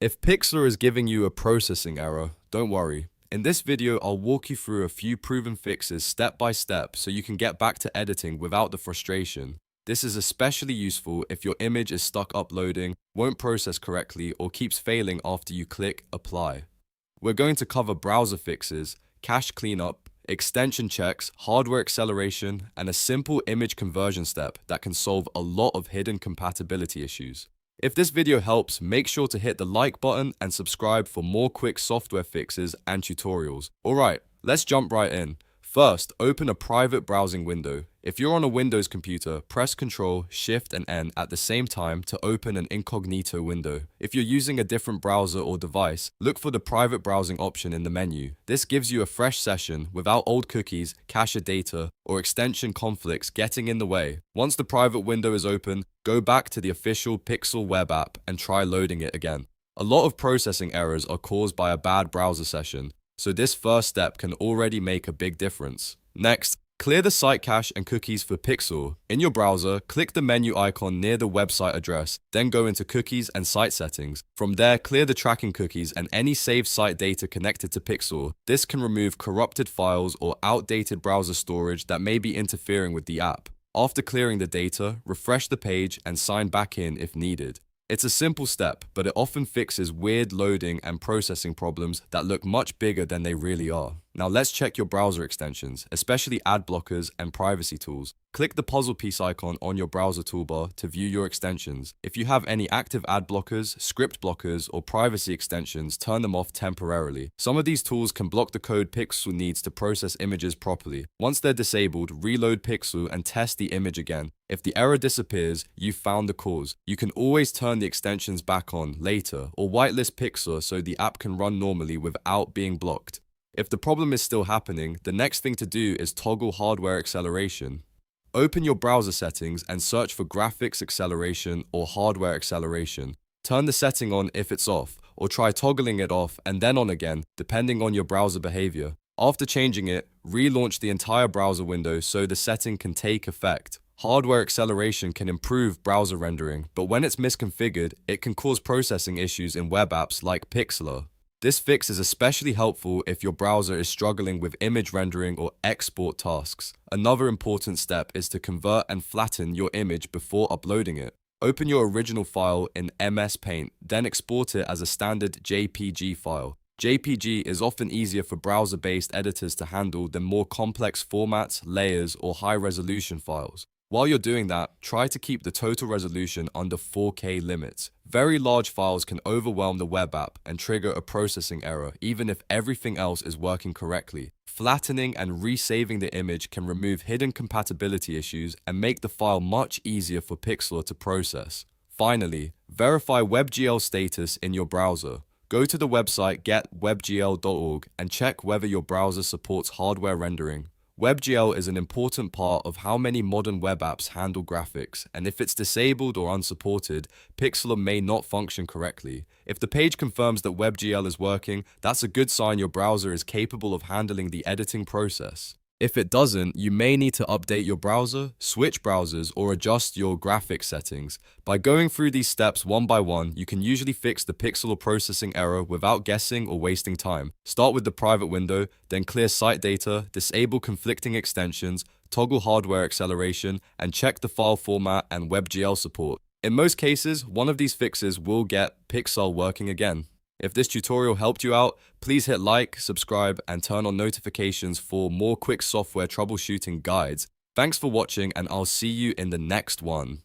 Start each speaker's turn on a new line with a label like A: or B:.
A: If Pixlr is giving you a processing error, don't worry. In this video, I'll walk you through a few proven fixes step by step so you can get back to editing without the frustration. This is especially useful if your image is stuck uploading, won't process correctly, or keeps failing after you click Apply. We're going to cover browser fixes, cache cleanup, extension checks, hardware acceleration, and a simple image conversion step that can solve a lot of hidden compatibility issues. If this video helps, make sure to hit the like button and subscribe for more quick software fixes and tutorials. Alright, let's jump right in. First, open a private browsing window. If you're on a Windows computer, press Ctrl, Shift, and N at the same time to open an Incognito window. If you're using a different browser or device, look for the private browsing option in the menu. This gives you a fresh session without old cookies, cache data, or extension conflicts getting in the way. Once the private window is open, go back to the official Pixlr web app and try loading it again. A lot of processing errors are caused by a bad browser session, so this first step can already make a big difference. Next, clear the site cache and cookies for Pixlr. In your browser, click the menu icon near the website address, then go into Cookies and Site Settings. From there, clear the tracking cookies and any saved site data connected to Pixlr. This can remove corrupted files or outdated browser storage that may be interfering with the app. After clearing the data, refresh the page and sign back in if needed. It's a simple step, but it often fixes weird loading and processing problems that look much bigger than they really are. Now let's check your browser extensions, especially ad blockers and privacy tools. Click the puzzle piece icon on your browser toolbar to view your extensions. If you have any active ad blockers, script blockers, or privacy extensions, turn them off temporarily. Some of these tools can block the code Pixlr needs to process images properly. Once they're disabled, reload Pixlr and test the image again. If the error disappears, you've found the cause. You can always turn the extensions back on later or whitelist Pixlr so the app can run normally without being blocked. If the problem is still happening, the next thing to do is toggle hardware acceleration. Open your browser settings and search for graphics acceleration or hardware acceleration. Turn the setting on if it's off, or try toggling it off and then on again, depending on your browser behavior. After changing it, relaunch the entire browser window so the setting can take effect. Hardware acceleration can improve browser rendering, but when it's misconfigured, it can cause processing issues in web apps like Pixlr. This fix is especially helpful if your browser is struggling with image rendering or export tasks. Another important step is to convert and flatten your image before uploading it. Open your original file in MS Paint, then export it as a standard JPG file. JPG is often easier for browser-based editors to handle than more complex formats, layers, or high-resolution files. While you're doing that, try to keep the total resolution under 4K limits. Very large files can overwhelm the web app and trigger a processing error, even if everything else is working correctly. Flattening and resaving the image can remove hidden compatibility issues and make the file much easier for Pixlr to process. Finally, verify WebGL status in your browser. Go to the website getwebgl.org and check whether your browser supports hardware rendering. WebGL is an important part of how many modern web apps handle graphics, and if it's disabled or unsupported, Pixlr may not function correctly. If the page confirms that WebGL is working, that's a good sign your browser is capable of handling the editing process. If it doesn't, you may need to update your browser, switch browsers, or adjust your graphics settings. By going through these steps one by one, you can usually fix the Pixlr processing error without guessing or wasting time. Start with the private window, then clear site data, disable conflicting extensions, toggle hardware acceleration, and check the file format and WebGL support. In most cases, one of these fixes will get Pixlr working again. If this tutorial helped you out, please hit like, subscribe, and turn on notifications for more quick software troubleshooting guides. Thanks for watching, and I'll see you in the next one.